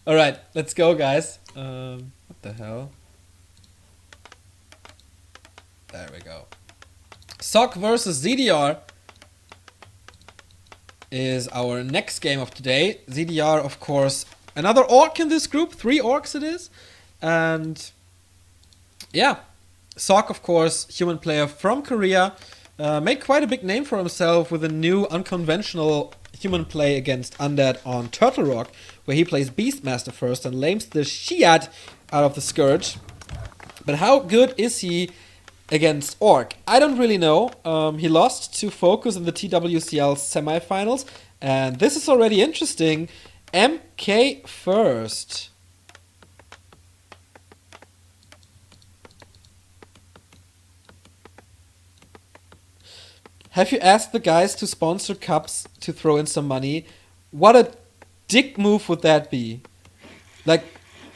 Alright, let's go, guys. What the hell? There we go. Sock versus ZDR is our next game of today. ZDR, of course, another orc in this group. 3 orcs it is. And yeah, Sock, of course, human player from Korea. Made quite a big name for himself with a new unconventional human play against Undead on Turtle Rock, where he plays Beastmaster first and lames the shit out of the Scourge. But how good is he against Orc? I don't really know. He lost to Focus in the TWCL semifinals, and this is already interesting. MK first. Have you asked the guys to sponsor cups to throw in some money? What a dick move would that be? Like,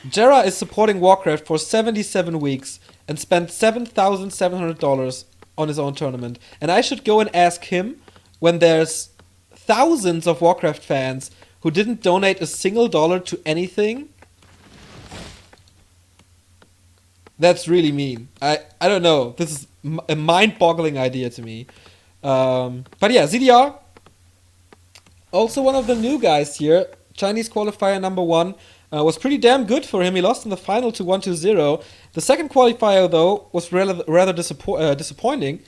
Jera is supporting Warcraft for 77 weeks and spent $7,700 on his own tournament. And I should go and ask him when there's thousands of Warcraft fans who didn't donate a single dollar to anything? That's really mean. I don't know. This is a mind-boggling idea to me. But yeah, ZDR, also one of the new guys here. Chinese qualifier number 1. Was pretty damn good for him. He lost in the final to 1-2-0. The second qualifier, though, was rather disappointing.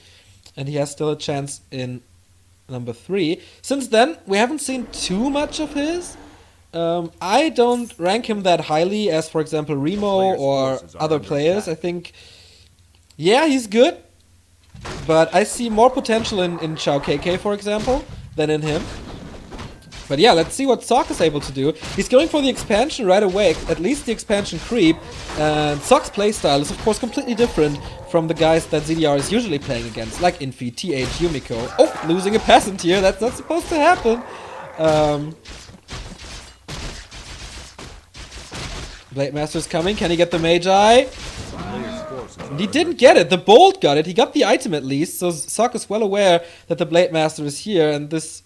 And he has still a chance in number 3. Since then, we haven't seen too much of his. I don't rank him that highly as, for example, Remo or other players. I think, yeah, he's good. But I see more potential in Chao KK, for example, than in him. But yeah, let's see what Sock is able to do. He's going for the expansion right away, at least the expansion creep. And Sock's playstyle is, of course, completely different from the guys that ZDR is usually playing against, like Infi, TH, Yumiko. Oh, losing a peasant here. That's not supposed to happen. Blade Master's coming. Can he get the Magi? He didn't get it. The Bolt got it. He got the item at least. So Sock is well aware that the Blade Master is here. And this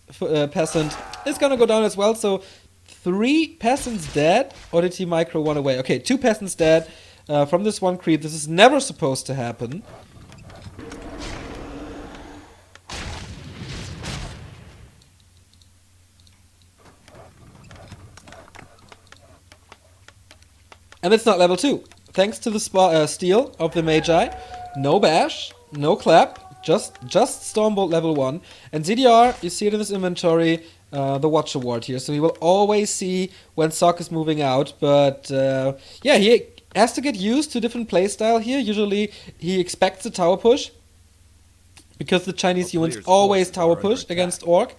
peasant is going to go down as well. So 3 peasants dead. Or did he micro 1 away? Okay, 2 peasants dead from this one creep. This is never supposed to happen. And it's not level 2. Thanks to the steal of the Magi. No bash, no clap, just Stormbolt level 1. And ZDR, you see it in his inventory, the Watch Award here. So he will always see when Sock is moving out. But yeah, he has to get used to different playstyle here. Usually he expects a tower push, because the Chinese humans always tower push against Orc.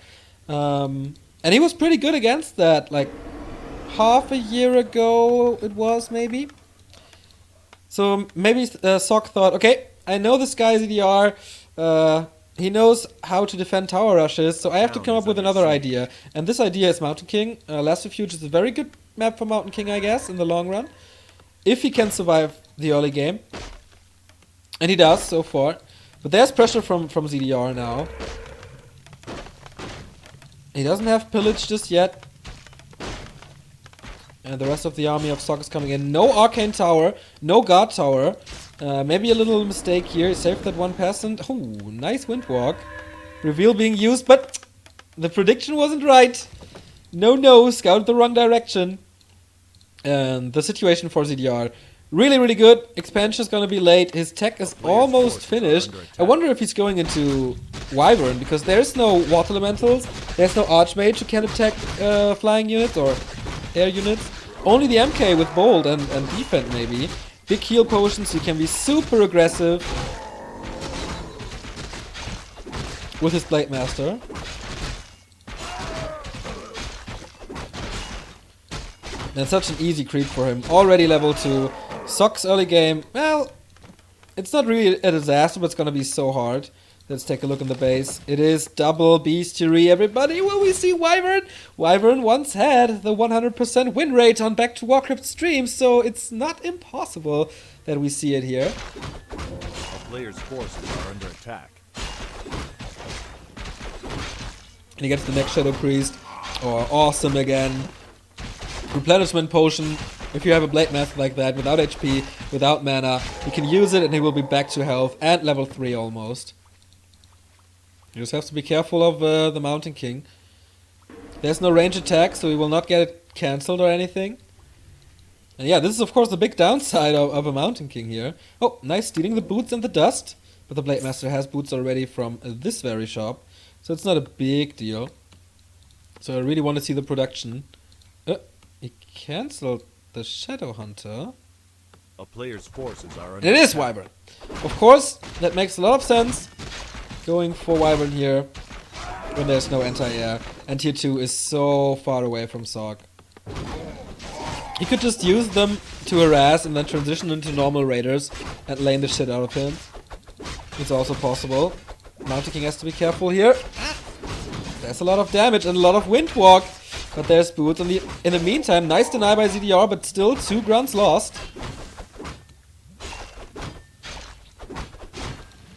And he was pretty good against that, like half a year ago it was, maybe. So maybe Sock thought, okay, I know this guy ZDR, he knows how to defend tower rushes, so I have to come up with another idea. And this idea is Mountain King. Last Refuge is a very good map for Mountain King, I guess, in the long run. If he can survive the early game. And he does, so far. But there's pressure from ZDR now. He doesn't have Pillage just yet. And the rest of the army of Sock is coming in. No Arcane Tower, no Guard Tower. Maybe a little mistake here. He saved that 1 peasant. Oh, nice Windwalk. Reveal being used, but the prediction wasn't right. No, scouted the wrong direction. And the situation for ZDR, really good. Expansion is going to be late. His tech is almost finished. I wonder if he's going into Wyvern, because there's no Water Elementals. There's no Archmage who can attack flying units or air units. Only the MK with Bold and Defend maybe. Big heal potions, so he can be super aggressive with his Blade Master. And such an easy creep for him. Already level 2. Sock's early game, well, it's not really a disaster, but it's gonna be so hard. Let's take a look in the base. It is double bestiary, everybody. Will we see Wyvern? Wyvern once had the 100% win rate on Back to Warcraft streams, so it's not impossible that we see it here. A player's forces are under attack. And he gets the next Shadow Priest. Oh, awesome again. replenishment potion. If you have a Blade Master like that, without HP, without mana, you can use it and he will be back to health and level 3 almost. You just have to be careful of the Mountain King. There's no range attack, so he will not get it cancelled or anything. And yeah, this is of course the big downside of a Mountain King here. Oh, nice stealing the boots and the dust. But the Blade Master has boots already from this very shop. So it's not a big deal. So I really want to see the production. He cancelled the Shadow Hunter. A player's forces are And it is Wyvern. Of course, that makes a lot of sense. Going for Wyvern here when there's no anti-air. And tier 2 is so far away from Sock. He could just use them to harass and then transition into normal raiders and lane the shit out of him. It's also possible. Mountain King has to be careful here. There's a lot of damage and a lot of wind walk. But there's boots. In the meantime, nice deny by ZDR, but still 2 grunts lost.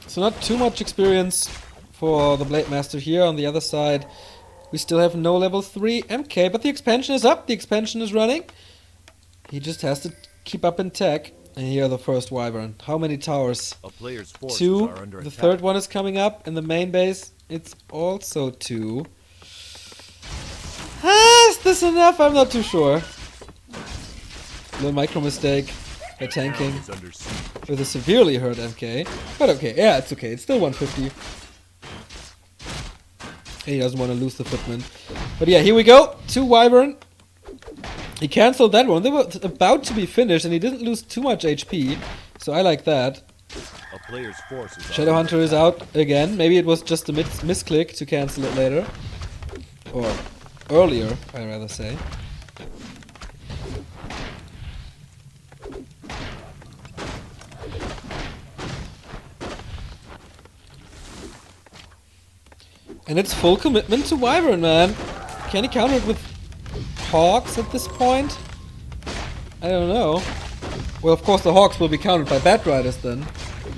So not too much experience for the Blade Master here. On the other side, we still have no level 3 MK, but the expansion is up. The expansion is running. He just has to keep up in tech. And here the first Wyvern. How many towers? A player's forces 2. are under The attack. third one is coming up. In the main base, it's also 2. Is this enough? I'm not too sure. Little micro mistake by tanking Is under siege. with a severely hurt MK. But okay, yeah, it's okay. It's still 150. He doesn't want to lose the footman. But yeah, here we go. 2 Wyvern. He cancelled that one. They were about to be finished and he didn't lose too much HP. So I like that. A player's forces are Shadow under Hunter is attack. out again. Maybe it was just a misclick to cancel it later. Or earlier, I'd rather say. And it's full commitment to Wyvern, man. Can he counter it with Hawks at this point? I don't know. Well, of course the Hawks will be countered by Bat Riders then.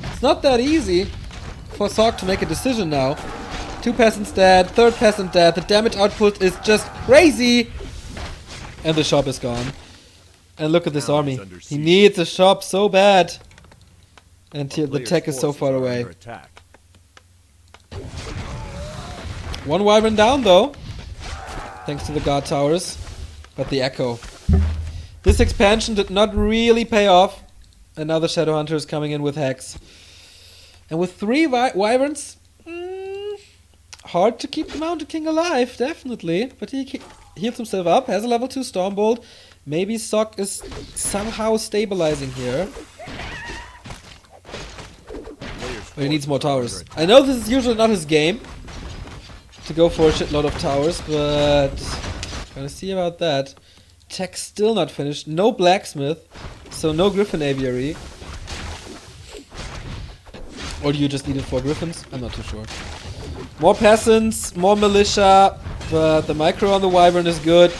It's not that easy for Sock to make a decision now. 2 peasants dead, 3rd peasant dead, the damage output is just crazy! And the shop is gone. And look at this Town army. is under He siege. needs a shop so bad. And here, the Player's tech is so forces far are away. under attack. 1 Wyvern down though. Thanks to the guard towers. But the echo. This expansion did not really pay off. And now the Shadow Hunter is coming in with Hex. And with 3 Wyverns, hard to keep the Mountain King alive, definitely. But he heals himself up, has a level 2 Stormbolt. Maybe Sock is somehow stabilizing here. But he needs more towers. I know this is usually not his game to go for a shitload of towers, but gonna see about that. Tech still not finished. No blacksmith, so no Griffin Aviary. Or do you just need it for Griffins? I'm not too sure. More peasants, more militia, but the micro on the Wyvern is good.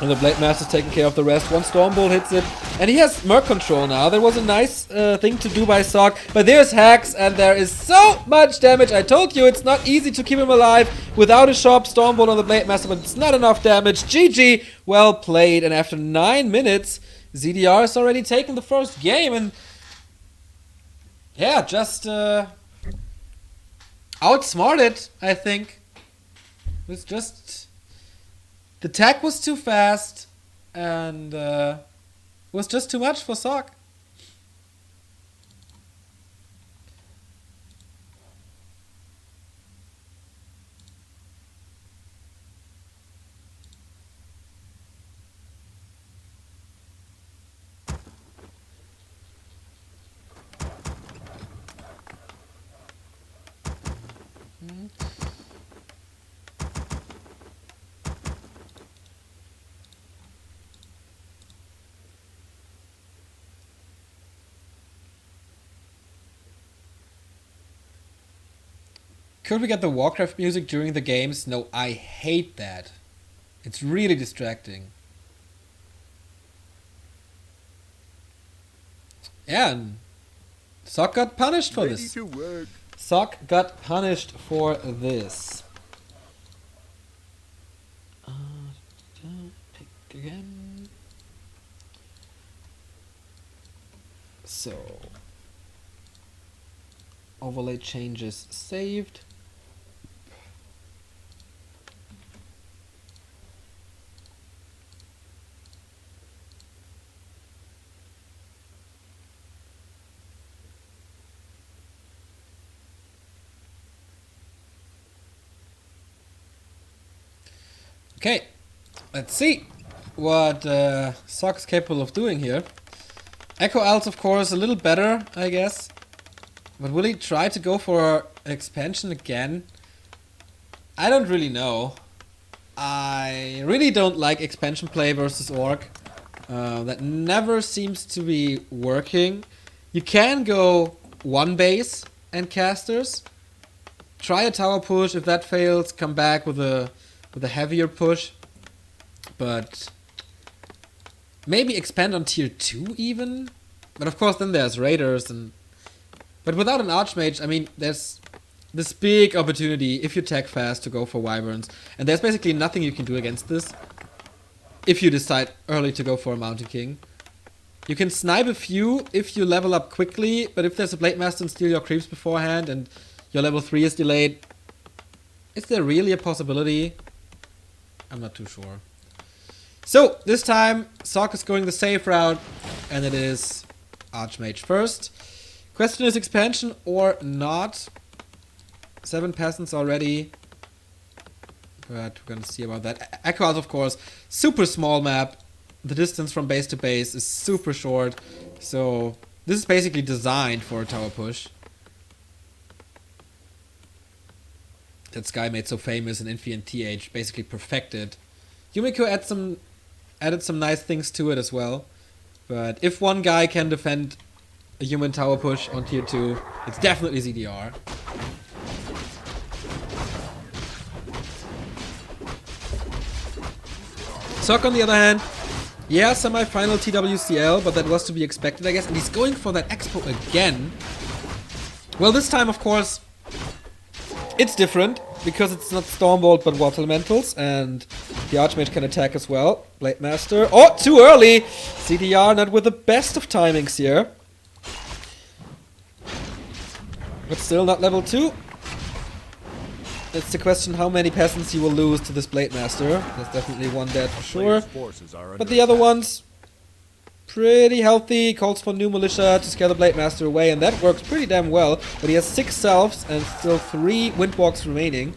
And the Blade Master's taking care of the rest. 1 Stormbolt hits it. And he has Merc Control now. That was a nice thing to do by Sock. But there's Hacks, and there is so much damage. I told you it's not easy to keep him alive without a sharp Stormbolt on the Blade Master, but it's not enough damage. GG, well played. And after 9 minutes, ZDR has already taken the first game. And yeah, just outsmarted, I think. It was just... The tech was too fast, and it was just too much for Sock. Could we get the Warcraft music during the games? No, I hate that. It's really distracting. Yeah, and Sock got punished for this. to work. Sock got punished for this. Pick again. So, overlay changes saved. Okay, let's see what Sock is capable of doing here. Echo Owls, of course, a little better, I guess. But will he try to go for expansion again? I don't really know. I really don't like expansion play versus Orc. That never seems to be working. You can go one base and casters. Try a tower push. If that fails, come back with a heavier push. But maybe expand on tier 2 even. But of course then there's raiders and... But without an archmage, I mean, there's this big opportunity if you tech fast to go for wyverns. And there's basically nothing you can do against this. If you decide early to go for a mountain king. You can snipe a few if you level up quickly. But if there's a blade master and steal your creeps beforehand and your level 3 is delayed. Is there really a possibility? I'm not too sure. So, this time, Sock is going the safe route, and it is Archmage first. Question is expansion or not. 7 peasants already. But we're gonna see about that. Echo Owls, of course, super small map. The distance from base to base is super short. So, this is basically designed for a tower push. That Sky made so famous in Infi and TH, basically perfected. Yumiko added some nice things to it as well. But if one guy can defend a human tower push on tier 2, it's definitely ZDR. Sock on the other hand, yeah, semi-final TWCL, but that was to be expected, I guess. And he's going for that expo again. Well, this time, of course, it's different, because it's not Stormbolt but Water Elementals, and the Archmage can attack as well. Blade Master. Oh, too early! ZDR not with the best of timings here. But still not level 2. It's the question how many peasants you will lose to this Blade Master. There's definitely one dead for sure. But the other ones, pretty healthy. Calls for new militia to scare the Blade Master away, and that works pretty damn well. But he has 6 selves and still 3 windwalks remaining.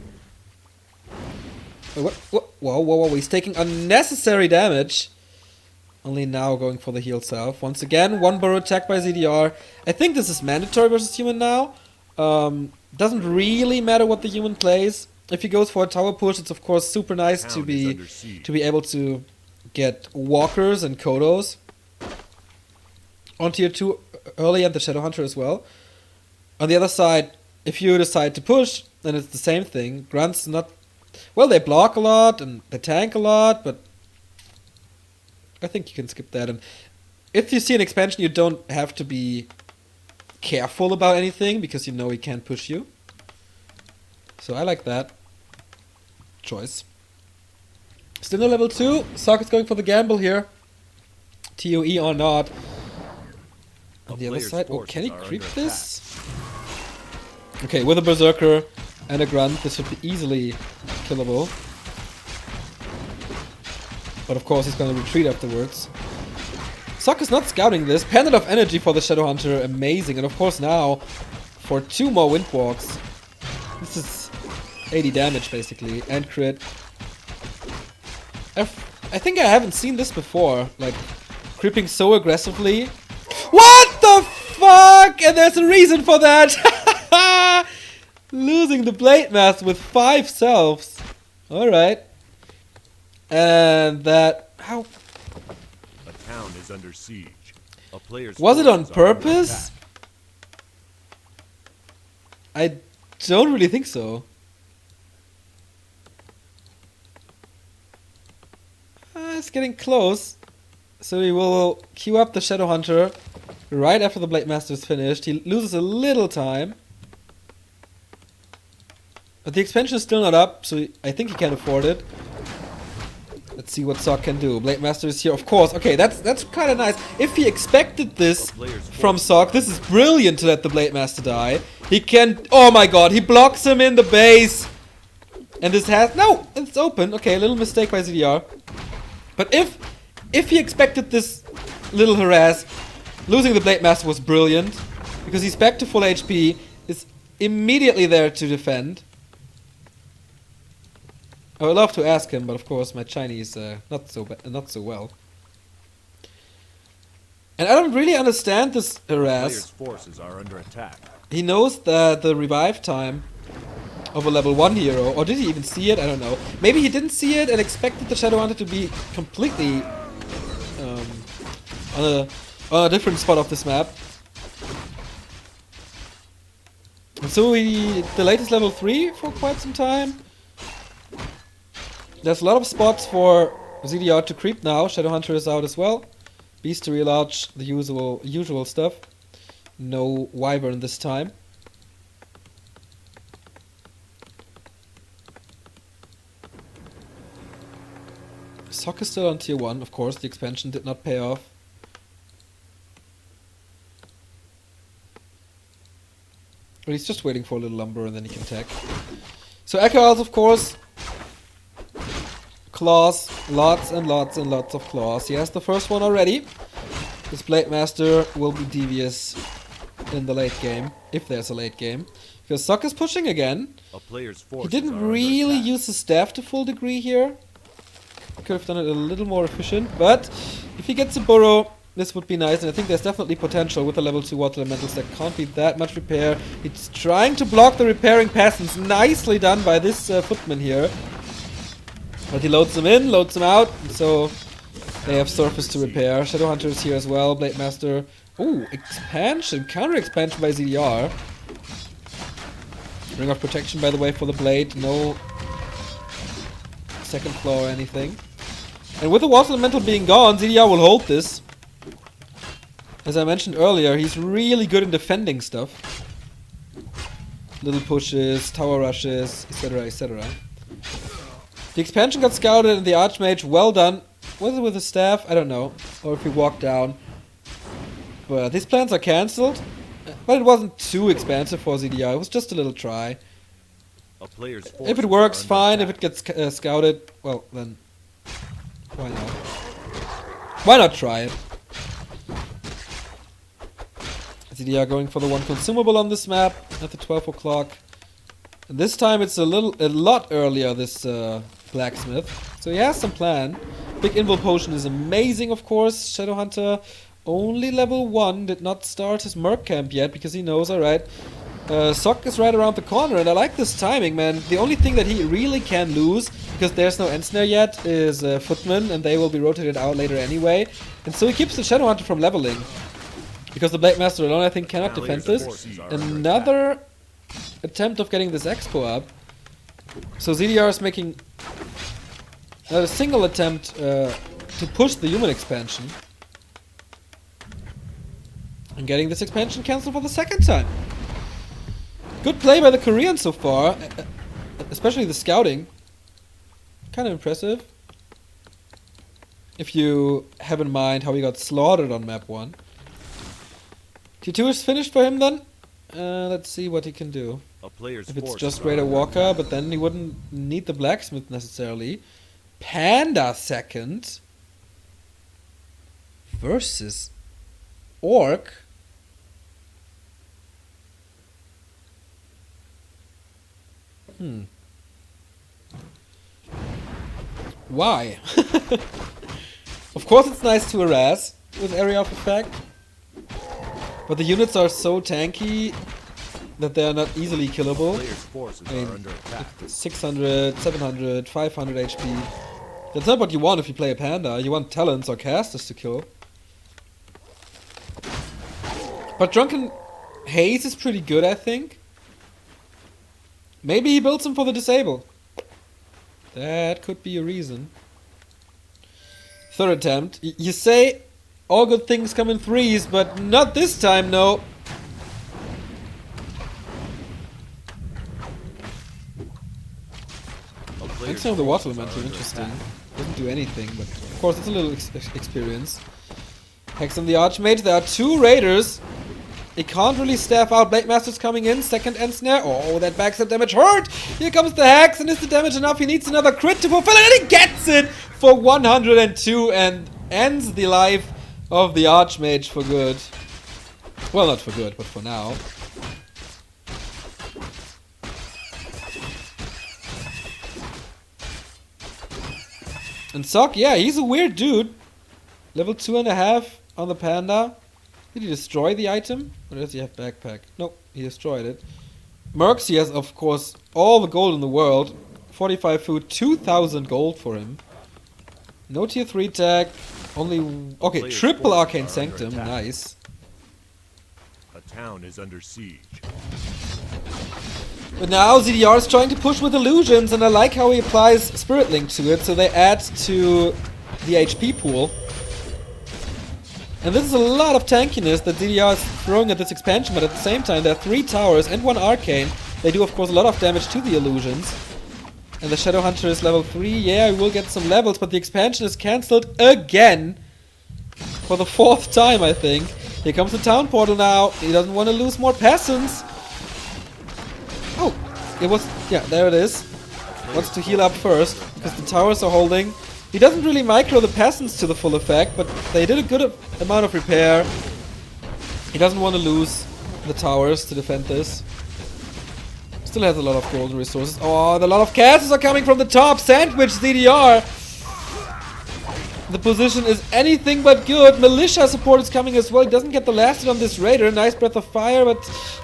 Wait, whoa, he's taking unnecessary damage. Only now going for the heal self. Once again, 1 burrow attack by ZDR. I think this is mandatory versus human now. Doesn't really matter what the human plays. If he goes for a tower push, it's of course super nice to be able to get walkers and kodos on tier 2 early, and the Shadow Hunter as well. On the other side, if you decide to push, then it's the same thing. Grunts not... Well, they block a lot and they tank a lot, but I think you can skip that. And if you see an expansion, you don't have to be careful about anything, because you know he can't push you. So I like that choice. Still no level 2. Sock is going for the gamble here. TOE or not. On the other side, oh, can he creep this? Okay, with a Berserker and a Grunt, this should be easily killable. But of course he's gonna retreat afterwards. Sock is not scouting this. Pendant of Energy for the Shadow Hunter, amazing. And of course now, for 2 more Windwalks. This is 80 damage basically, and crit. I think I haven't seen this before, like, creeping so aggressively. What the fuck? And there's a reason for that! Losing the Blade Master with 5 selves. Alright. And that... How... A town is under siege. A player's Was it on forces are under purpose? attack. I don't really think so. It's getting close. So he will queue up the Shadow Hunter right after the Blade Master is finished. He loses a little time. But the expansion is still not up, so I think he can afford it. Let's see what Sock can do. Blade Master is here, of course. Okay, that's kind of nice. If he expected this from Sock, this is brilliant to let the Blade Master die. He can... Oh my god, he blocks him in the base. And this has... No, it's open. Okay, a little mistake by ZDR. But if he expected this little harass, losing the Blade Master was brilliant. Because he's back to full HP, is immediately there to defend. I would love to ask him, but of course my Chinese not so well. And I don't really understand this harass. Forces are under attack. He knows that the revive time of a level 1 hero, or did he even see it? I don't know. Maybe he didn't see it and expected the Shadow Hunter to be completely on a different spot of this map. And so he delayed his level 3 for quite some time. There's a lot of spots for ZDR to creep now. Shadowhunter is out as well. Beast to relaunch, the usual stuff. No Wyvern this time. Sock is still on tier 1, of course. The expansion did not pay off. But he's just waiting for a little lumber and then he can attack. So Echo Owls, of course. Claws, lots and lots and lots of claws. He has the first one already. This Blade Master will be devious in the late game, if there's a late game. Because Sock is pushing again. He didn't really use his staff to full degree here. Could have done it a little more efficient, but if he gets a burrow, this would be nice, and I think there's definitely potential with the level 2 water elementals. There can't be that much repair. He's trying to block the repairing peasants. Nicely done by this footman here. But he loads them in, loads them out, so they have surface to repair. Shadowhunter is here as well, Blade Master. Ooh, expansion, counter expansion by ZDR. Ring of protection, by the way, for the blade. No second claw or anything. And with the water elemental being gone, ZDR will hold this. As I mentioned earlier, he's really good in defending stuff. Little pushes, tower rushes, etc, etc. The expansion got scouted and the Archmage, well done. Was it with the staff? I don't know. Or if he walked down. But these plans are cancelled. But it wasn't too expensive for ZDR. It was just a little try. If it works, fine. If it gets scouted, well, then why not? Why not try it? ZDR going for the one consumable on this map at the 12 o'clock. And this time it's a lot earlier, this blacksmith. So he has some plan. Big invul potion is amazing, of course. Shadowhunter only level 1, did not start his merc camp yet because he knows, alright, Sock is right around the corner, and I like this timing, man. The only thing that he really can lose, because there's no Ensnare yet, is Footman, and they will be rotated out later anyway. And so he keeps the Shadowhunter from leveling. Because the Blade Master alone, I think, cannot defend this. Another attempt of getting this Expo up. So ZDR is making a single attempt to push the human expansion. And getting this expansion cancelled for the second time. Good play by the Koreans so far. Especially the scouting. Kind of impressive. If you have in mind how he got slaughtered on map 1. Tier 2 is finished for him then. Let's see what he can do. If it's just Raider Walker, but then he wouldn't need the blacksmith necessarily. Panda second. Versus Orc. Why? Of course it's nice to harass with Area of Effect. But the units are so tanky that they are not easily killable. I mean, 600, 700, 500 HP. That's not what you want if you play a Panda. You want talents or casters to kill. But Drunken Haze is pretty good, I think. Maybe he builds him for the disable. That could be a reason. Third attempt. You say all good things come in threes, but not this time, no. Next time the water elemental, interesting. Doesn't do anything, but of course it's a little experience. Hex on the Archmage. There are 2 Raiders. He can't really staff out. Blade Master's coming in. Second end snare. Oh, that backstab damage hurt. Here comes the Hex. And is the damage enough? He needs another crit to fulfill it. And he gets it for 102 and ends the life of the Archmage for good. Well, not for good, but for now. And Sok, yeah, he's a weird dude. Level 2.5 on the Panda. Did he destroy the item? Or does he have backpack? Nope, he destroyed it. Mercs, he has, of course, all the gold in the world. 45 food, 2,000 gold for him. No tier 3 tag. Only... Okay, triple Arcane Sanctum. Nice. A town is under siege. But now ZDR is trying to push with illusions, and I like how he applies Spirit Link to it, so they add to the HP pool. And this is a lot of tankiness that ZDR is throwing at this expansion, but at the same time there are 3 towers and 1 arcane. They do of course a lot of damage to the illusions. And the Shadow Hunter is level 3, yeah, we will get some levels, but the expansion is cancelled again. For the 4th time, I think. Here comes the town portal now. He doesn't want to lose more peasants. Oh, it was, yeah, there it is. Wants to heal up first, because the towers are holding. He doesn't really micro the peasants to the full effect, but they did a good amount of repair. He doesn't want to lose the towers to defend this. Still has a lot of golden resources. Oh, and a lot of castles are coming from the top. Sandwich ZDR. The position is anything but good. Militia support is coming as well. He doesn't get the last hit on this raider. Nice breath of fire, but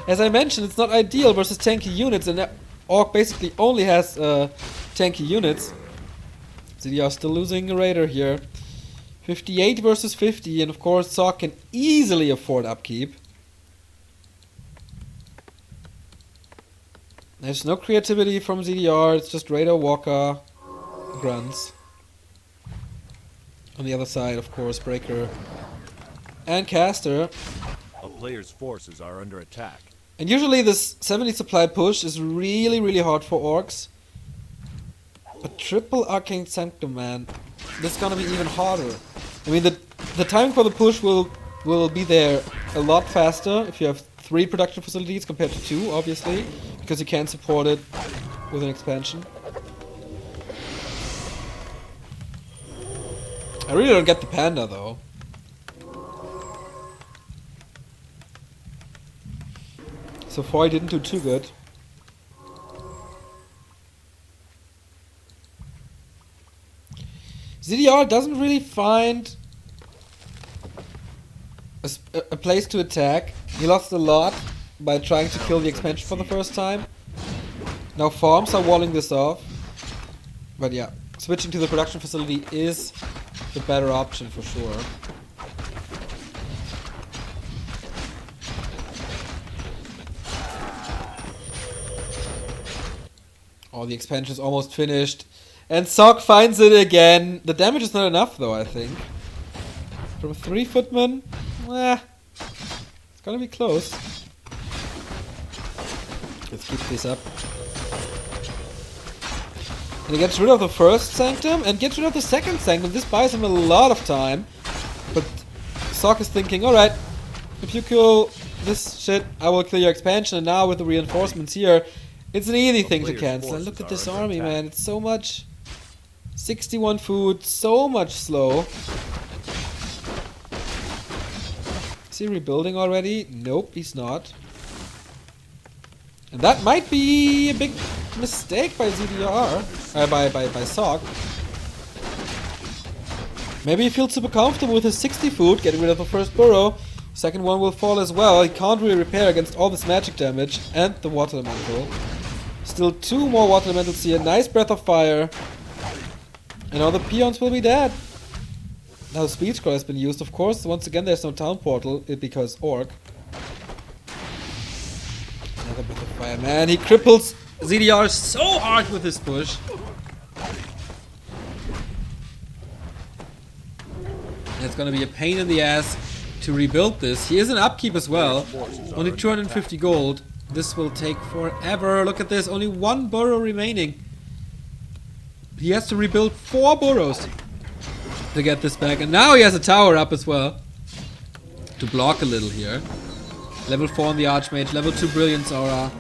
as I mentioned, it's not ideal versus tanky units, and Orc basically only has tanky units. ZDR still losing a raider here. 58 versus 50, and of course Sok can easily afford upkeep. There's no creativity from ZDR, it's just Raider, Walker, Grunts. On the other side, of course, Breaker and Caster. A player's forces are under attack. And usually this 70 supply push is really, really hard for Orcs. But triple Arcane Sanctum, man, this is gonna be even harder. I mean, the time for the push will be there a lot faster if you have 3 production facilities compared to 2, obviously, because you can't support it with an expansion. I really don't get the Panda, though. So far, I didn't do too good. ZDR doesn't really find a place to attack. He lost a lot by trying to kill the expansion for the first time. Now farms are walling this off. But yeah, switching to the production facility is the better option for sure. Oh, the expansion is almost finished. And Sok finds it again. The damage is not enough though, I think. From 3 footmen, it's gonna be close. Let's keep this up. And he gets rid of the first Sanctum and gets rid of the second Sanctum. This buys him a lot of time. But Sok is thinking, alright, if you kill this shit, I will kill your expansion. And now with the reinforcements here, it's an easy thing to cancel. And look at this army, man. It's so much. 61 food, so much slow. Is he rebuilding already? Nope, he's not. And that might be a big mistake by ZDR. By Sok. Maybe he feels super comfortable with his 60 food, getting rid of the first burrow. Second one will fall as well. He can't really repair against all this magic damage and the water elemental. Still 2 more water elementals here. Nice breath of fire. And all the peons will be dead. Now the speed scroll has been used, of course. Once again, there's no town portal because Orc. Another breath of fire, man. He cripples ZDR so hard with his push. And it's gonna be a pain in the ass to rebuild this. He is an upkeep as well. Only 250 gold. This will take forever. Look at this. Only 1 burrow remaining. He has to rebuild 4 burrows to get this back. And now he has a tower up as well. To block a little here. Level 4 on the Archmage. Level 2 Brilliance Aura.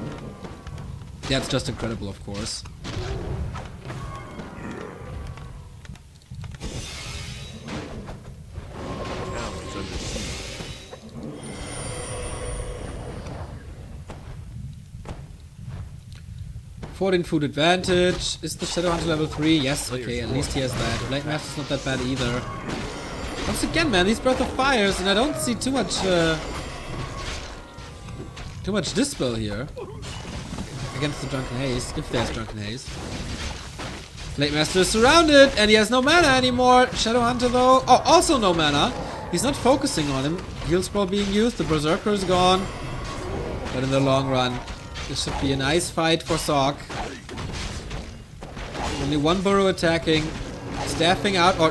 That's just incredible, of course. Town is under siege. 14 food advantage. Is the Shadowhunter level 3? Yes, okay, at least he has that. Blade Master's not that bad either. Once again, man, these Breath of Fires, and I don't see too much Dispel here. Against the Drunken Haze, if there's Drunken Haze. Blade Master is surrounded, and he has no mana anymore. Shadowhunter though, oh, also no mana. He's not focusing on him. Heal Scroll being used, the Berserker is gone. But in the long run, this should be a nice fight for Sok. Only 1 burrow attacking. Staffing out, or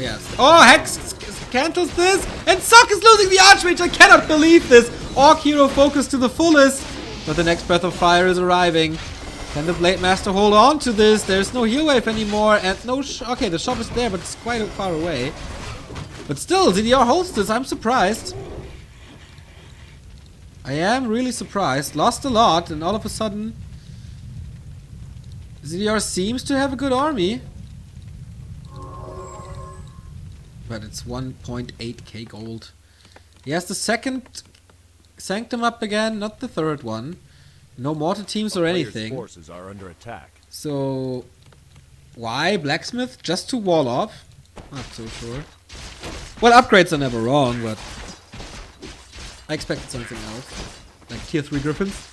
yes. Oh, Hex cancels this, and Sok is losing the Archmage. I cannot believe this. Orc Hero focus to the fullest. But the next Breath of Fire is arriving. Can the Blade Master hold on to this? There's no heal wave anymore, and no okay, the shop is there, but it's quite far away. But still, ZDR holds this. I'm surprised. I am really surprised. Lost a lot, and all of a sudden, ZDR seems to have a good army. But it's 1.8k gold. He has the second Sanctum up again, not the third one. No mortar teams or anything. Forces are under attack. So, why Blacksmith? Just to wall off? Not so sure. Well, upgrades are never wrong, but I expected something else. Like tier 3 Griffins.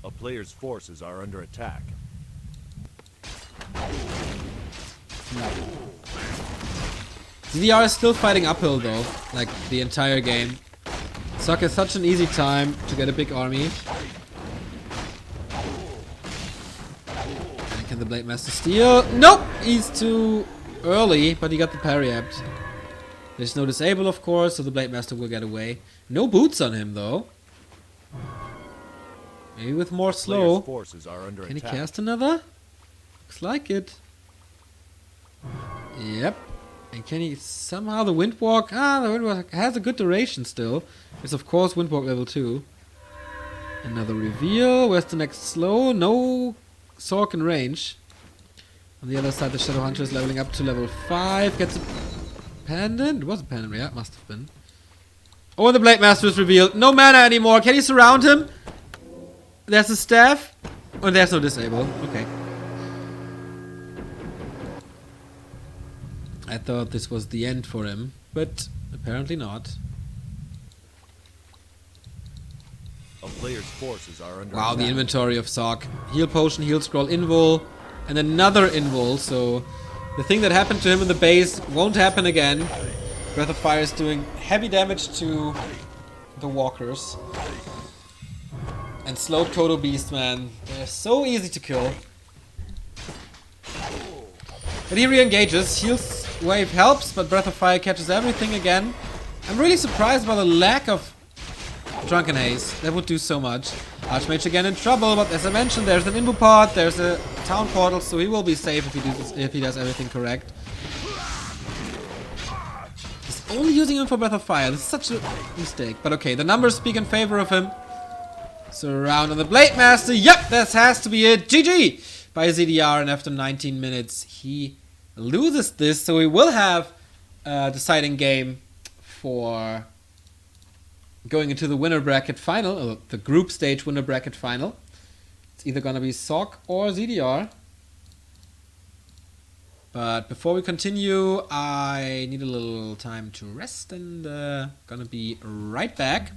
A player's forces are under attack. ZDR is still fighting uphill though, like the entire game. Sok has such an easy time to get a big army. And can the Blade Master steal? Nope! He's too early, but he got the parry apt. There's no disable, of course, so the Blade Master will get away. No boots on him though. Maybe with more slow. Forces are under Can he attack. cast another? Looks like it. Yep. And can he somehow the Windwalk? Ah, the Windwalk has a good duration still. It's of course Windwalk level 2. Another reveal. Where's the next slow? No Sork in range. On the other side, the Shadowhunter is leveling up to level 5. Gets a pendant. It was a pendant, yeah, it must have been. Oh, and the Blade Master is revealed. No mana anymore. Can he surround him? There's a staff. Oh, there's no disable. Okay. I thought this was the end for him, but apparently not. A player's forces are under Wow, attack. the inventory of Sok. Heal potion, heal scroll, invul, and another invul. So the thing that happened to him in the base won't happen again. Breath of Fire is doing heavy damage to the walkers. And slowed Kodo Beast, man. They're so easy to kill. But he re-engages. Heals wave helps, but Breath of Fire catches everything again. I'm really surprised by the lack of Drunken Haze. That would do so much. Archmage again in trouble, but as I mentioned, there's an Imbu pod, there's a town portal, so he will be safe if he does everything correct. He's only using him for Breath of Fire. This is such a mistake. But okay, the numbers speak in favor of him. Surround on the Blade Master. Yep, that has to be it. GG by ZDR, and after 19 minutes, he loses this, so we will have a deciding game for going into the winner bracket final, or the group stage winner bracket final. It's either gonna be Sok or ZDR. But before we continue, I need a little time to rest, and gonna be right back.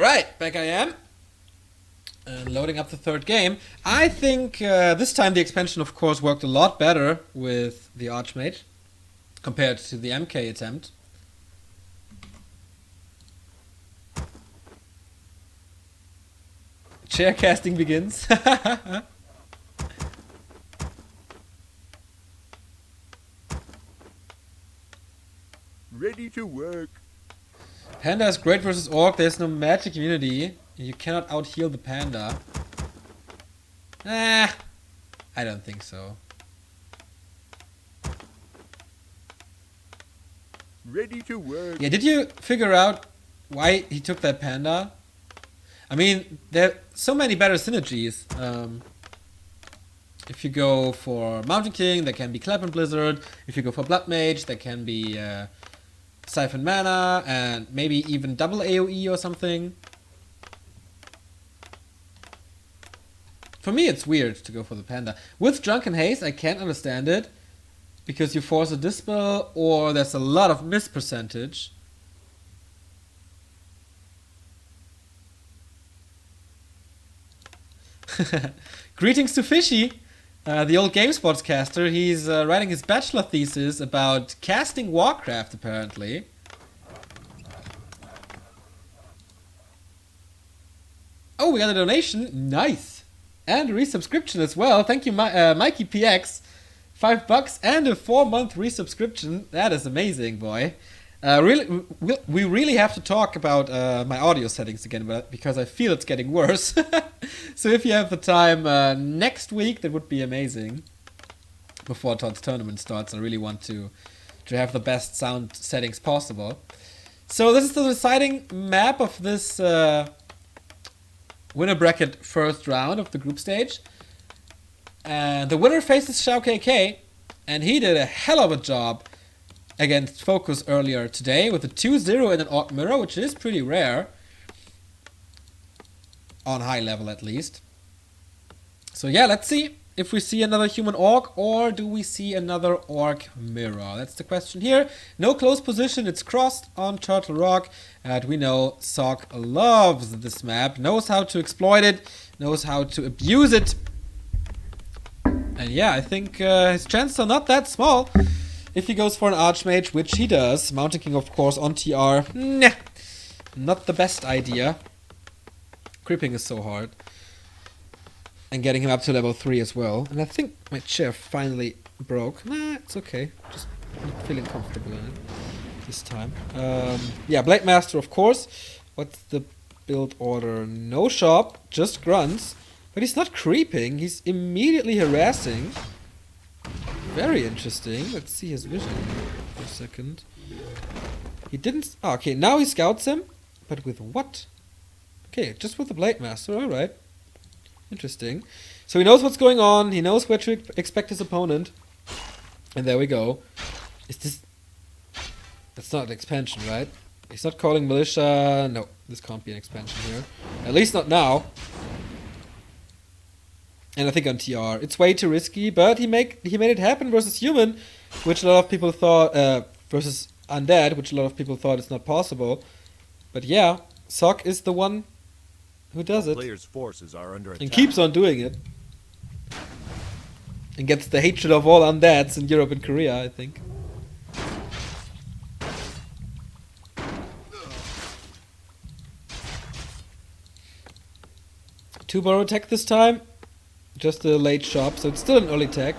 Alright, back I am. And loading up the third game. I think this time the expansion, of course, worked a lot better with the Archmage compared to the MK attempt. Chair casting begins. Ready to work. Panda is great versus Orc. There's no magic immunity. You cannot out-heal the Panda. I don't think so. Ready to work. Yeah, did you figure out why he took that Panda? I mean, there are so many better synergies. If you go for Mountain King, there can be Clap and Blizzard. If you go for Blood Mage, there can be Siphon Mana and maybe even double AoE or something. For me, it's weird to go for the Panda. With Drunken Haze, I can't understand it because you force a Dispel or there's a lot of miss percentage. Greetings to Fishy, the old GameSpots caster. He's writing his bachelor thesis about casting Warcraft, apparently. Oh, we got a donation. Nice. And a resubscription as well. Thank you, Mikey PX. $5 and a 4-month resubscription. That is amazing, boy. We really have to talk about my audio settings again, because I feel it's getting worse. So if you have the time next week, that would be amazing. Before Todd's tournament starts, I really want to have the best sound settings possible. So this is the deciding map of this winner bracket first round of the group stage. And the winner faces Shao KK, and he did a hell of a job against Focus earlier today with a 2-0 in an Orc Mirror, which is pretty rare. On high level at least. So yeah, let's see if we see another human Orc or do we see another Orc Mirror. That's the question here. No close position, it's crossed on Turtle Rock. And we know Sock loves this map, knows how to exploit it, knows how to abuse it. And yeah, I think his chances are not that small. If he goes for an Archmage, which he does. Mountain King, of course, on TR. Nah, not the best idea. Creeping is so hard. And getting him up to level 3 as well. And I think my chair finally broke. Nah, it's okay. Just not feeling comfortable in it this time. Yeah, Blade Master, of course. What's the build order? No shop, just grunts. But he's not creeping. He's immediately harassing. Very interesting. Let's see his vision for a second. He didn't... Oh, okay, now he scouts him. But with what? Okay, just with the Blade Master. Alright. Interesting. So he knows what's going on. He knows where to expect his opponent. And there we go. Is this... That's not an expansion, right? He's not calling Militia. No, this can't be an expansion here. At least not now. And I think on TR, it's way too risky, but he made it happen versus human, which a lot of people thought, versus undead, which a lot of people thought is not possible. But yeah, Sock is the one who does it. Players' forces are under attack. And keeps on doing it. And gets the hatred of all undeads in Europe and Korea, I think. Two-bar attack this time. Just a late shop, so it's still an early tech.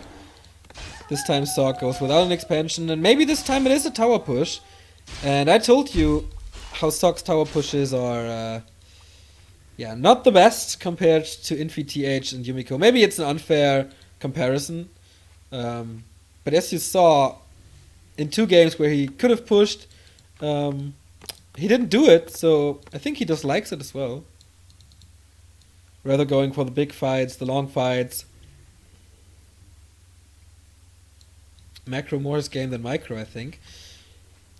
This time Sock goes without an expansion, and maybe this time it is a tower push. And I told you how Sock's tower pushes are, yeah, not the best compared to Infi TH and Yumiko. Maybe it's an unfair comparison, but as you saw in 2 games where he could have pushed, he didn't do it, so I think he just likes it as well. Rather going for the big fights, the long fights. Macro more his game than micro, I think.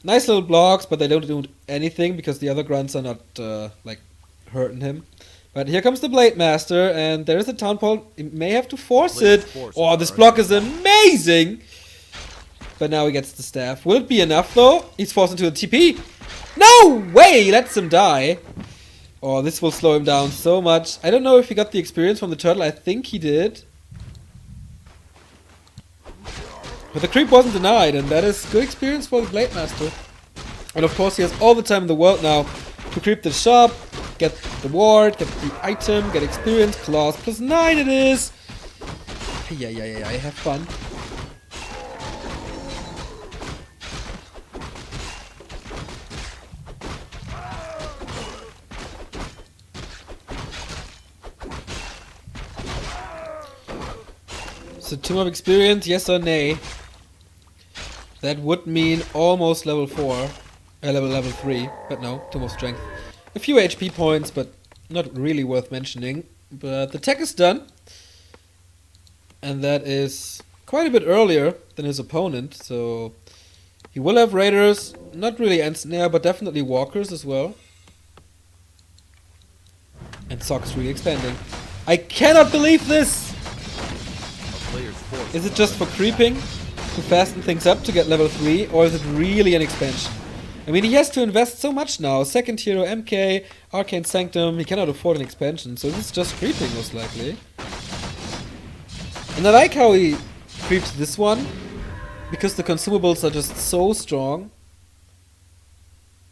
Nice little blocks, but they don't do anything because the other grunts are not, like, hurting him. But here comes the Blade Master, and there is a Town Pole. He may have to force it. Oh, this block is amazing! But now he gets the staff. Will it be enough, though? He's forced into a TP. No way! He lets him die. Oh, this will slow him down so much. I don't know if he got the experience from the turtle. I think he did. But the creep wasn't denied, and that is good experience for the Blade Master. And of course he has all the time in the world now to creep the shop, get the ward, get the item, get experience, claws +9 it is! Yeah, have fun. So Tomb of Experience, yes or nay? That would mean almost level 4. Level 3, but no, Tomb of Strength. A few HP points, but not really worth mentioning. But the tech is done. And that is quite a bit earlier than his opponent, so he will have raiders, not really ensnare, but definitely walkers as well. And Sock is really expanding. I cannot believe this! Is it just for creeping to fasten things up to get level 3, or is it really an expansion? I mean, he has to invest so much now. Second hero, MK, Arcane Sanctum, he cannot afford an expansion, so this is just creeping most likely. And I like how he creeps this one, because the consumables are just so strong.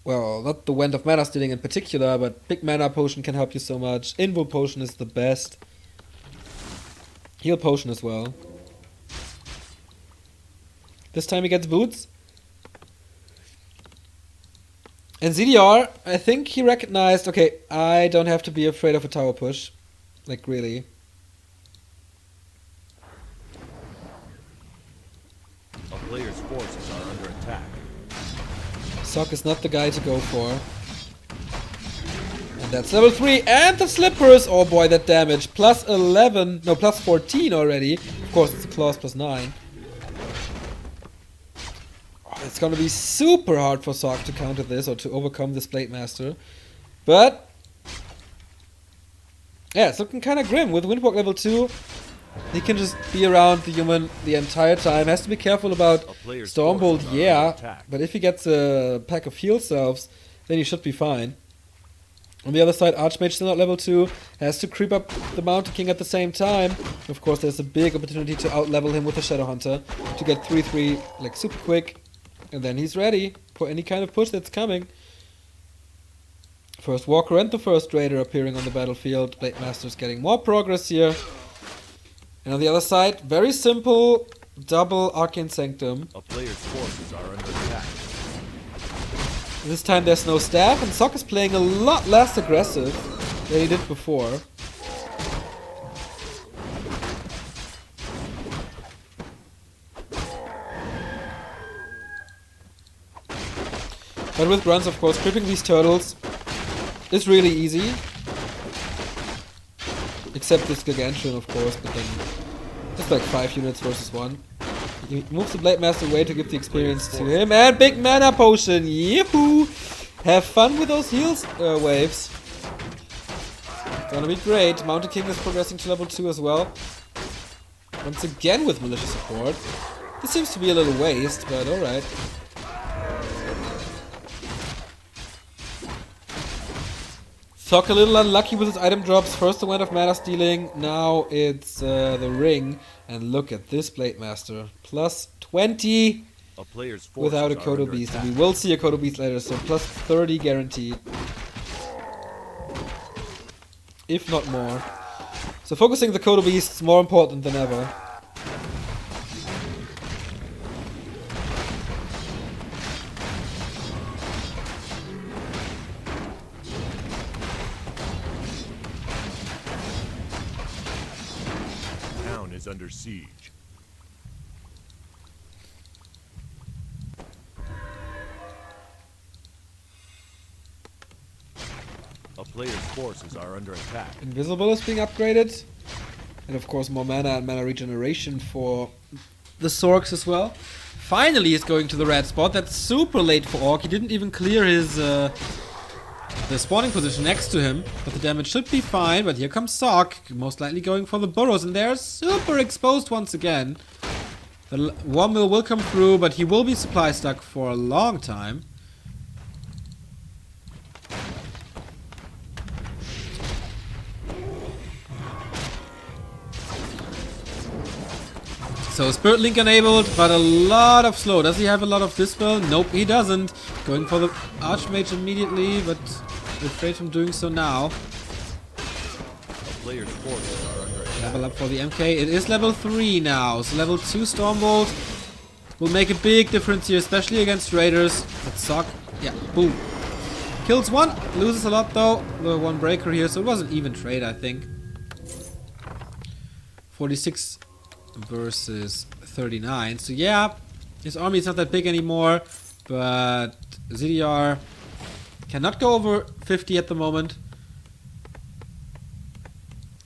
Well, not the Wand of Mana Stealing in particular, but Big Mana Potion can help you so much. Invul Potion is the best. Heal Potion as well. This time he gets boots. And ZDR, I think he recognized, okay, I don't have to be afraid of a tower push. Like, really. A player's forces are under attack. Sock is not the guy to go for. And that's level 3. And the slippers! Oh boy, that damage. +11. No, +14 already. Of course, it's a claws +9. Oh, it's gonna be super hard for Sock to counter this or to overcome this Blade Master. But yeah, it's looking kind of grim. With Windwalk level 2, he can just be around the human the entire time. Has to be careful about Stormbolt, yeah. But if he gets a pack of heal selves, then he should be fine. On the other side, Archmage still not level 2, has to creep up the Mountain King at the same time. Of course, there's a big opportunity to out-level him with the Shadow Hunter to get 3-3 like super quick. And then he's ready for any kind of push that's coming. First Walker and the first Raider appearing on the battlefield. Blade Master's getting more progress here. And on the other side, very simple double Arcane Sanctum. A player's forces are under attack. This time there's no staff, and Sock is playing a lot less aggressive than he did before. But with grunts, of course, creeping these turtles is really easy. Except this Gargantuan, of course, but then it's like 5 units versus 1. He moves the Blade Master away to give the experience to him. And big mana potion! Yahoo! Have fun with those heals waves. Gonna be great. Mountain King is progressing to level 2 as well. Once again with militia support. This seems to be a little waste, but alright. Sock a little unlucky with his item drops. First the Wand of Mana Stealing, now it's the Ring. And look at this Blade Master. +20 A player's forces without a are Kodo under Beast. attack. And we will see a Kodo Beast later, so +30 guaranteed. If not more. So focusing the Kodo Beast is more important than ever. Town is under siege. A player's forces are under attack. Invisible is being upgraded. And of course more mana and mana regeneration for the Sorks as well. Finally he's going to the red spot. That's super late for Orc. He didn't even clear his the spawning position next to him. But the damage should be fine. But here comes Sock. Most likely going for the burrows. And they're super exposed once again. The War Mill will come through, but he will be supply stuck for a long time. So Spirit Link enabled, but a lot of slow. Does he have a lot of dispel? Nope, he doesn't. Going for the Archmage immediately, but refrained from doing so now. Players' forces are under attack. Level up for the MK. It is level 3 now. So level 2 Stormbolt will make a big difference here, especially against Raiders that suck. Yeah, boom. Kills one, loses a lot though. The one breaker here, so it was an even trade, I think. 46 versus 39. So yeah, his army is not that big anymore, but ZDR cannot go over 50 at the moment.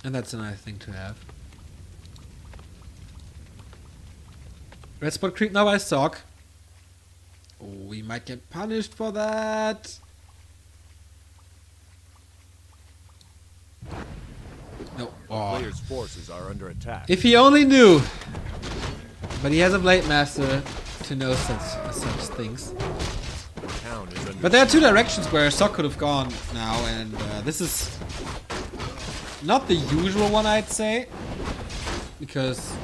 And that's a nice thing to have. Red spot creep now by Sock. Oh, we might get punished for that. No. Oh. Players' forces are under attack. If he only knew. But he has a Blade Master to know such things. Town is under But there are two directions where Sock could have gone now, and this is not the usual one, I'd say, because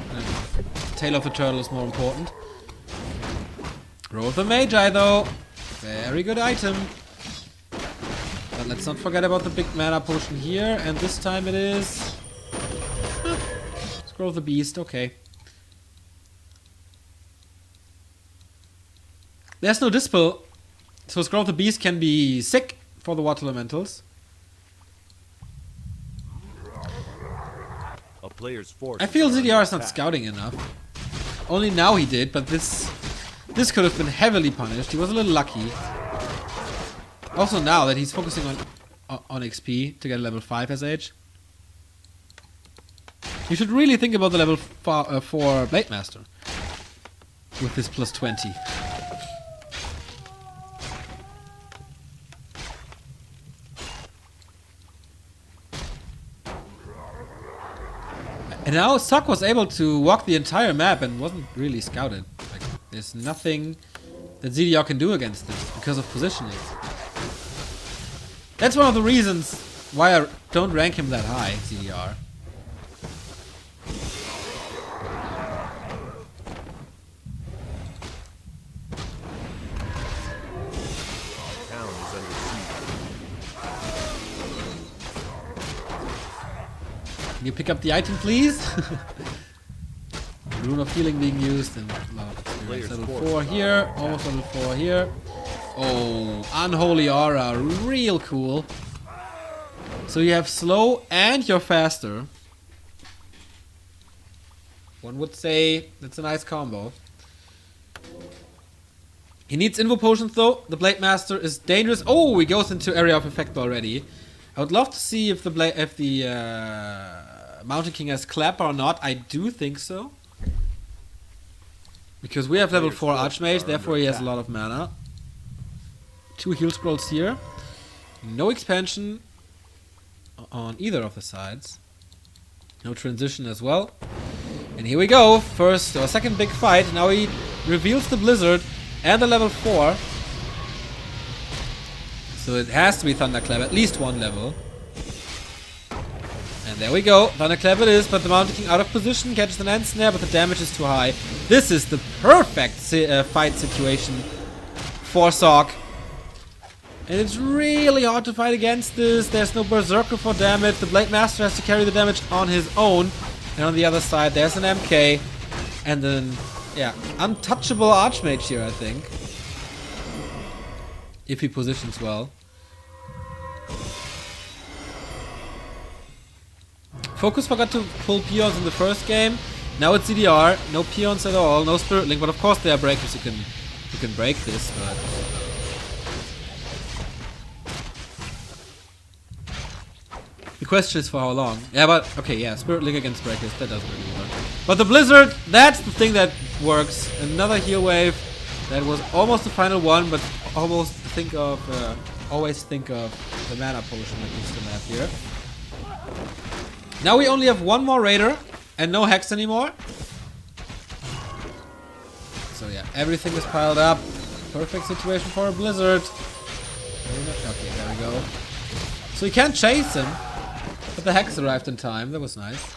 Tail of the Turtle is more important. Row of the Magi, though, very good item. But let's not forget about the big mana potion here, and this time it is Scroll of the Beast. Okay. There's no Dispel, so Scroll of the Beast can be sick for the Water Elementals. a player's force. I feel under ZDR is not attack. scouting enough. Only now he did, but this could have been heavily punished. He was a little lucky. Also now that he's focusing on XP to get level 5 SH. You should really think about the level 4 Blade Master with this plus 20. And now Sock was able to walk the entire map and wasn't really scouted. Like, there's nothing that ZDR can do against this because of positioning. That's one of the reasons why I don't rank him that high, ZDR. Town is under siege. Can you pick up the item, please? Rune of Healing being used and a lot of experience. Level 4 here, almost level 4 here. Oh, Unholy Aura, real cool. So you have slow and you're faster. One would say that's a nice combo. He needs Invo Potions though. The Blade Master is dangerous. Oh, he goes into Area of Effect already. I would love to see if the Mountain King has Clap or not. I do think so. Because we have level 4 Archmage, therefore he has a lot of mana. 2 heal scrolls here. No expansion on either of the sides. No transition as well. And here we go. First or second big fight. Now he reveals the Blizzard and the level 4. So it has to be Thunderclap, at least one level. And there we go. Thunderclap it is, but the Mountain King out of position, catches an end snare, but the damage is too high. This is the perfect fight situation for Sock. And it's really hard to fight against this. There's no Berserker for damage. The Blade Master has to carry the damage on his own. And on the other side, there's an MK. And then, yeah, untouchable Archmage here, I think. If he positions well. Focus forgot to pull peons in the first game. Now it's ZDR. No peons at all. No Spirit Link. But of course there are breakers who can break this. But the question is for how long. Yeah, but okay, yeah, Spirit Link against breakers, that doesn't really work. But the Blizzard, that's the thing that works. Another heal wave. That was almost the final one, but always think of the mana potion that we still have here. Now we only have one more Raider and no Hex anymore. So yeah, everything is piled up. Perfect situation for a Blizzard. Okay, there we go. So you can't chase him, but the Hex arrived in time. That was nice.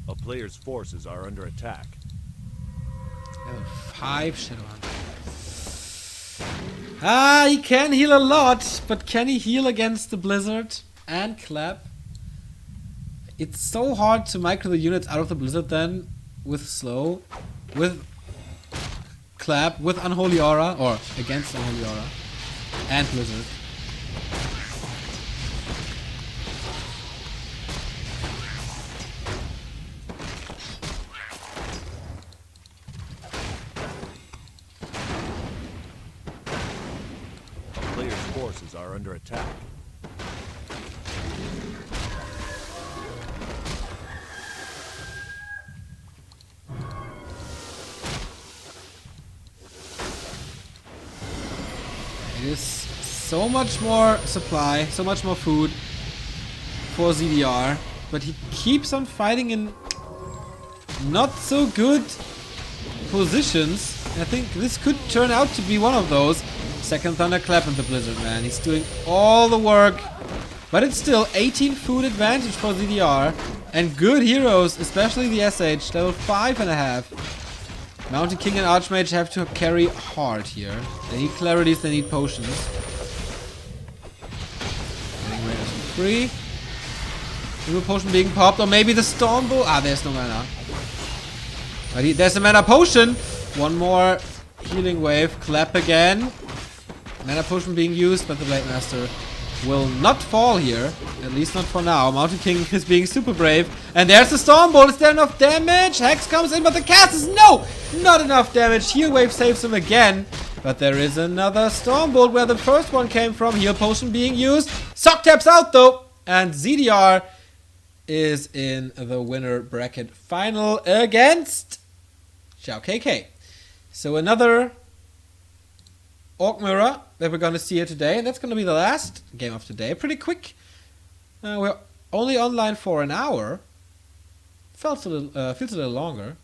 A player's forces are under attack. Level 5 Shadowhunter. Ah, he can heal a lot, but can he heal against the Blizzard and Clap? It's so hard to micro the units out of the Blizzard then, with Slow, with Clap, with Unholy Aura, or against Unholy Aura, and Blizzard. A player's forces are under attack. It is so much more supply, so much more food for ZDR, but he keeps on fighting in not so good positions. I think this could turn out to be one of those. Second Thunderclap in the Blizzard, man. He's doing all the work, but it's still 18 food advantage for ZDR, and good heroes, especially the SH, level 5.5. Mountain King and Archmage have to carry hard here. They need clarities, they need potions. Getting Raiders for free. New potion being popped, or maybe the Storm Bull. Ah, there's no mana. But there's a mana potion. One more healing wave. Clap again. Mana potion being used, but the Blade Master will not fall here. At least not for now. Mountain King is being super brave. And there's the Storm Bolt. Is there enough damage? Hex comes in, but the cast is no! Not enough damage. Heal Wave saves him again. But there is another Storm Bolt where the first one came from. Heal Potion being used. Sock taps out though. And ZDR is in the winner bracket final against Xiao KK. So another Orc Mirror that we're going to see here today. And that's going to be the last game of the day. Pretty quick. We're only online for an hour. Feels a little longer.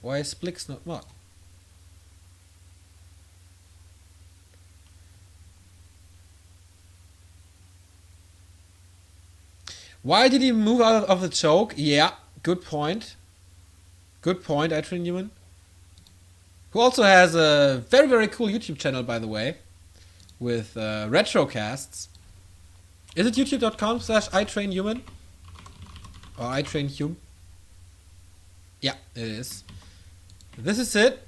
Why is Splix not mod? Why did he move out of the choke? Yeah, good point. Good point, Adrian Newman. Who also has a very, very cool YouTube channel, by the way, with retrocasts. Is it youtube.com/itrainhuman? Or itrainhum? Yeah, it is. This is it.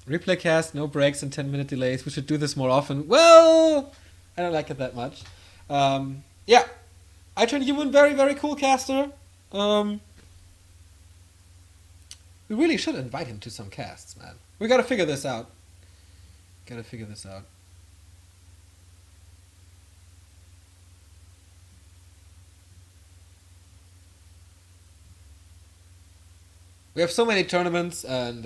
Replay cast, no breaks and 10-minute delays. We should do this more often. Well, I don't like it that much. Yeah. itrainhuman, very, very cool caster. We really should invite him to some casts, man. We gotta figure this out. We have so many tournaments, and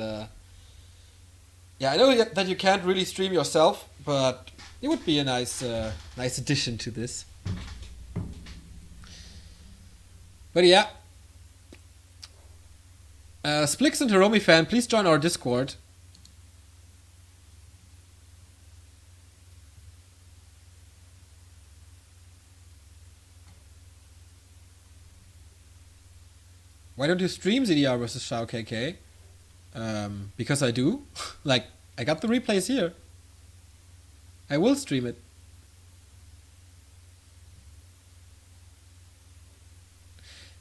yeah, I know that you can't really stream yourself, but it would be a nice addition to this. But yeah, Splix and Hiromi fan, please join our Discord. Why don't you stream ZDR versus Xiao KK? Because I do. Like, I got the replays here. I will stream it.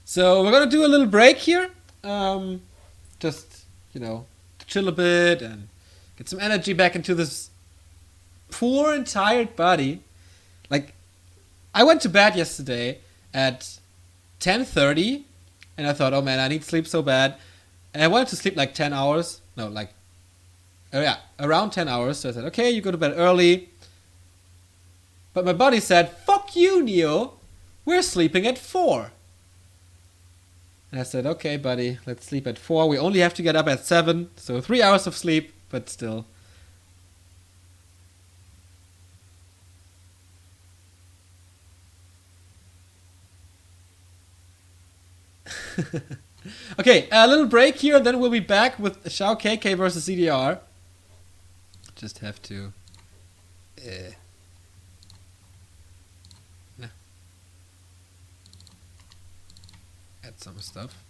So we're gonna do a little break here. Just, to chill a bit and get some energy back into this poor and tired body. Like, I went to bed yesterday at 10:30, and I thought, oh man, I need sleep so bad. And I wanted to sleep like 10 hours. No, around 10 hours. So I said, okay, you go to bed early. But my body said, fuck you, Neo. We're sleeping at 4. And I said, okay, buddy, let's sleep at 4. We only have to get up at 7. So 3 hours of sleep, but still. Okay, a little break here, then we'll be back with Xiao KK versus ZDR. just have to add some stuff.